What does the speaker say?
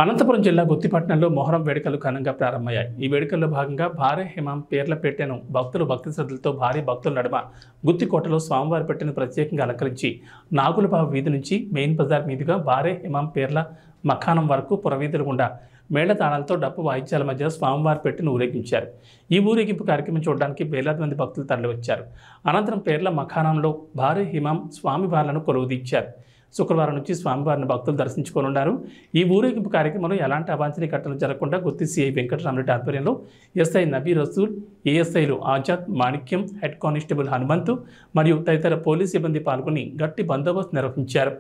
అనంతపురం జిల్లా గుత్తిపట్నంలో మొహరం వేడుకలు ఘనంగా ప్రారంభమయ్యాయి. ఈ వేడుకల్లో భాగంగా భారీ హిమాం పేర్ల పెట్టెను భక్తులు భక్తి శ్రద్ధలతో భారీ భక్తుల నడుమ గుత్తికోటలో స్వామివారి పెట్టెను ప్రత్యేకంగా అలంకరించి నాగులబావి వీధి నుంచి మెయిన్ బజార్ మీదుగా భారీ హిమాం పేర్ల మఖానం వరకు పురవీధులు గుండా మేళతాళాలతో డప్పు వాయిద్యాల మధ్య స్వామివారి పెట్టెను ఊరేగించారు. ఈ ఊరేగింపు కార్యక్రమం చూడడానికి వేలాది మంది భక్తులు తరలివచ్చారు. అనంతరం పేర్ల మఖానంలో భారీ హిమాం స్వామివార్లను కొలువుదీర్చారు. శుక్రవారం నుంచి స్వామివారిని భక్తులు దర్శించుకోనున్నారు. ఈ ఊరేగింపు కార్యక్రమంలో ఎలాంటి అవాంఛనీయ ఘటనలు జరగకుండా గుత్తి సిఐ వెంకటరామరెడ్డి ఆధ్వర్యంలో ఎస్ఐ నబీ రసూల్, ఏఎస్ఐలు ఆజాద్, మాణిక్యం, హెడ్ కానిస్టేబుల్ హనుమంతు మరియు తదితర పోలీస్ సిబ్బంది పాల్గొని గట్టి బందోబస్తు నిర్వహించారు.